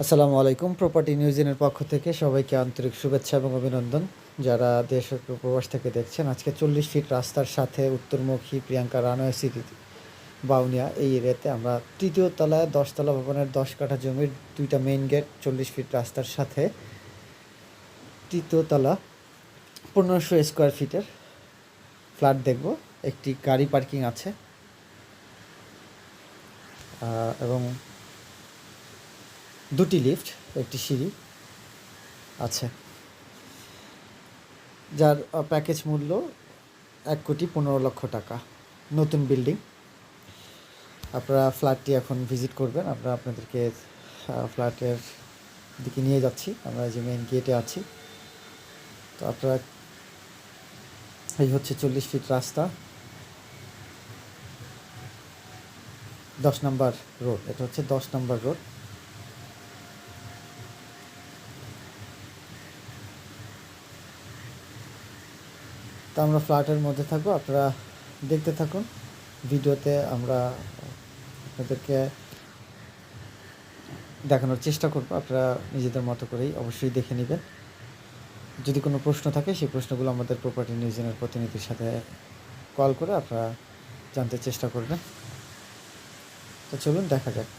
আসসালামু আলাইকুম। প্রপার্টি নিউজের পক্ষ থেকে সবাইকে আন্তরিক শুভেচ্ছা এবং অভিনন্দন। যারা দেশ ও প্রবাস থেকে দেখছেন, আজকে 40 ফিট রাস্তার সাথে উত্তরমুখী প্রিয়াঙ্কা রানওয়ে সিটি বাউনিয়া এই এরিয়াতে আমরা তৃতীয় তলায় 10 তলা ভবনের 10 কাঠা জমির 2টা মেইন গেট 40 ফিট রাস্তার সাথে তৃতীয় তলা 1500 স্কোয়ার ফিটের ফ্ল্যাট দেখব। একটি গাড়ি পার্কিং আছে এবং 2টি লিফট, একটি সিঁড়ি আছে, যার প্যাকেজ মূল্য 1,15,00,000 টাকা। নতুন বিল্ডিং। আপনারা ফ্ল্যাটটি এখন ভিজিট করবেন। আমরা আপনাদেরকে ফ্ল্যাটের দিকে নিয়ে যাচ্ছি। আমরা যে মেইন গেটে আছি। তো আপনারা, এই হচ্ছে 40 ফিট রাস্তা, 10 নম্বর রোড। এটা হচ্ছে 10 নম্বর রোড। তো আমরা ফ্ল্যাটের মধ্যে থাকবো, আপনারা দেখতে থাকুন। ভিডিওতে আমরা আপনাদেরকে দেখানোর চেষ্টা করব, আপনারা নিজেদের মতো করেই অবশ্যই দেখে নেবেন। যদি কোনো প্রশ্ন থাকে সেই প্রশ্নগুলো আমাদের প্রপার্টি নিউজের প্রতিনিধির সাথে কল করে আপনারা জানতে চেষ্টা করবেন। তো চলুন দেখা যাক।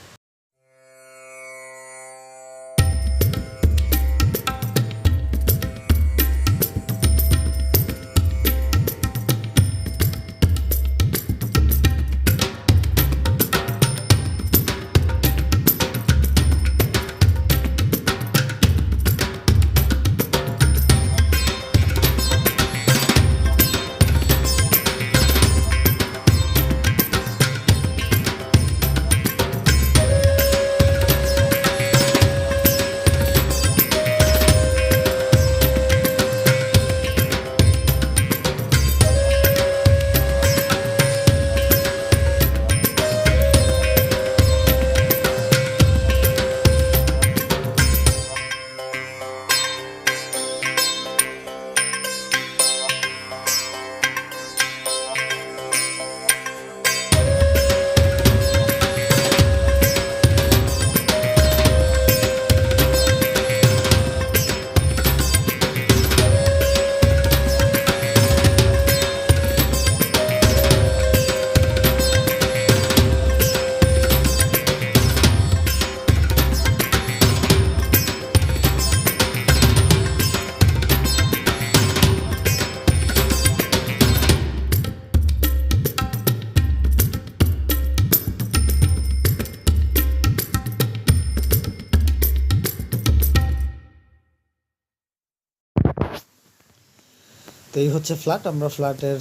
তো এই হচ্ছে ফ্ল্যাট। আমরা ফ্ল্যাটের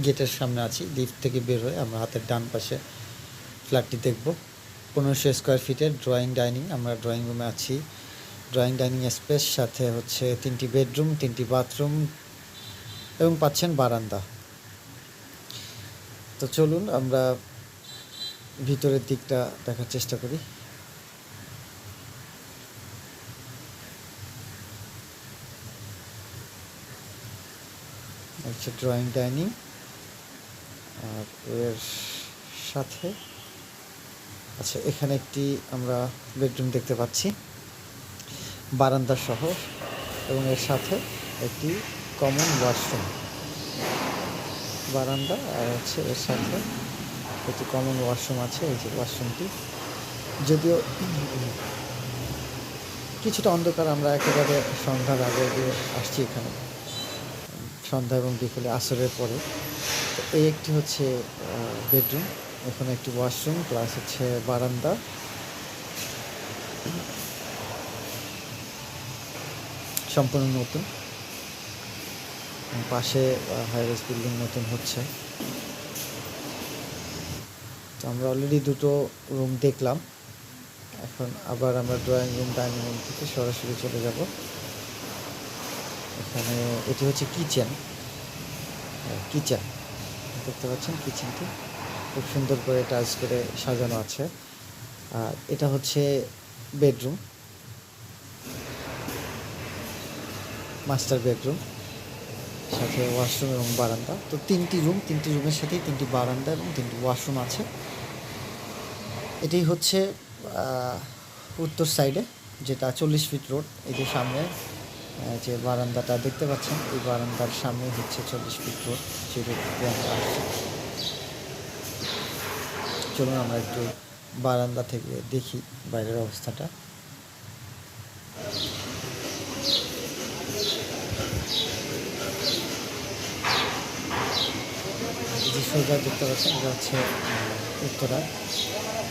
গেটের সামনে আছি। লিফট থেকে বের হয়ে আমরা হাতের ডান পাশে ফ্ল্যাটটি দেখব। 1500 স্কোয়ার ফিটের ড্রয়িং ডাইনিং। আমরা ড্রয়িং রুমে আছি। ড্রয়িং ডাইনিং স্পেস, সাথে হচ্ছে 3টি বেডরুম, 3টি বাথরুম এবং পাচ্ছেন বারান্দা। তো চলুন আমরা ভিতরের দিকটা দেখার চেষ্টা করি। হচ্ছে ড্রয়িং ডাইনিং, আর এর সাথে আচ্ছা, এখানে একটি আমরা বেডরুম দেখতে পাচ্ছি বারান্দা সহ, এবং এর সাথে একটি কমন ওয়াশরুম। বারান্দা আর হচ্ছে এর সাথে একটি কমন ওয়াশরুম আছে। এই যে ওয়াশরুমটি, যদিও কিছুটা অন্ধকার, আমরা একেবারে সন্ধ্যার আগে দিয়ে আসছি এখানে, সন্ধ্যা এবং বিকেলে আসরের পরে। তো এই একটি হচ্ছে বেডরুম, এখানে একটি ওয়াশরুম প্লাস হচ্ছে বারান্দা। সম্পূর্ণ নতুন। পাশে হাইরাইজ বিল্ডিং নতুন হচ্ছে। তো আমরা অলরেডি 2টো রুম দেখলাম। এখন আবার আমরা ড্রয়িং রুম, ডাইনিং রুম থেকে সরাসরি চলে যাব। এখানে এটি হচ্ছে কিচেন দেখতে পাচ্ছেন। কিচেনটি খুব সুন্দর করে টাইলস করে সাজানো আছে। আর এটা হচ্ছে বেডরুম, মাস্টার বেডরুম, সাথে ওয়াশরুম এবং বারান্দা। তো 3টি রুম, 3টি রুমের সাথেই 3টি বারান্দা এবং 3টি ওয়াশরুম আছে। এটাই হচ্ছে উত্তর সাইডে, যেটা 40 ফিট রোড। এই যে সামনে যে বারান্দাটা দেখতে পাচ্ছেন, এই বারান্দার সামনে হচ্ছে 40 ফিট রোড, যে রোড প্রিয়াঙ্কা আসছে। চলুন আমরা একটু বারান্দা থেকে দেখি বাইরের অবস্থাটা। যে সোজা দেখতে পাচ্ছেন, এটা হচ্ছে উত্তরা,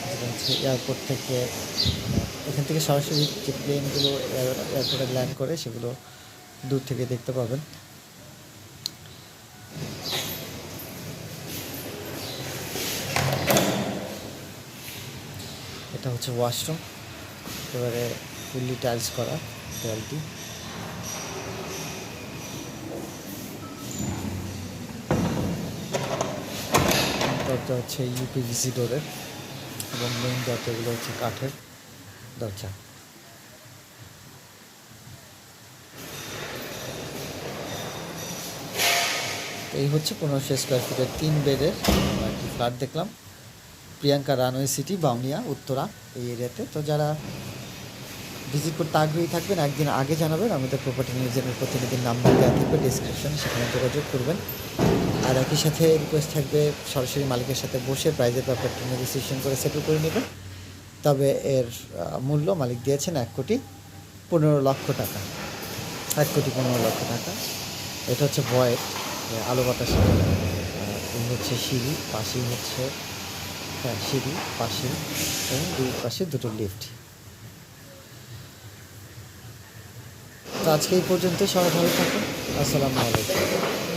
যেটা হচ্ছে এয়ারপোর্ট থেকে, এখান থেকে সরাসরি যে প্লেনগুলো এয়ারপোর্টে ল্যান্ড করে সেগুলো দূর থেকে দেখতে পাবেন। এটা হচ্ছে ওয়াশরুম, একেবারে ফুললি টাইলস করা দেয়ালটি। দরজা হচ্ছে ইউপিভিসি ডোরের, এবং মেইন দরজাগুলো হচ্ছে কাঠের দরজা। এই হচ্ছে 1500 স্কোয়ার ফিটের 3 বেডের একটি ফ্ল্যাট দেখলাম প্রিয়াঙ্কা রানওয়ে সিটি, বাউনিয়া, উত্তরা এই এরিয়াতে। তো যারা ভিজিট করতে আগ্রহী থাকবেন একদিন আগে জানাবেন, আমাদের প্রপার্টি নিউজের প্রতিনিধির নাম্বার দেওয়া থাকবে ডিসক্রিপশনে, সেখানে যোগাযোগ করবেন। আর একই সাথে রিকোয়েস্ট থাকবে সরাসরি মালিকের সাথে বসে প্রাইজের ব্যাপারটা নেগোসিয়েশন করে সেটেল করে নেবেন। তবে এর মূল্য মালিক দিয়েছেন 1,15,00,000 টাকা, 1,15,00,000 টাকা। এটা হচ্ছে ভয়েড, আলো বাতাস, এই হচ্ছে সিঁড়ি, পাশেই হচ্ছে সিঁড়ি পাশে, এবং দুই পাশে দুটো লিফট। তো আজকে এই পর্যন্ত, সবাই ভালো থাকুন, আসসালামু আলাইকুম।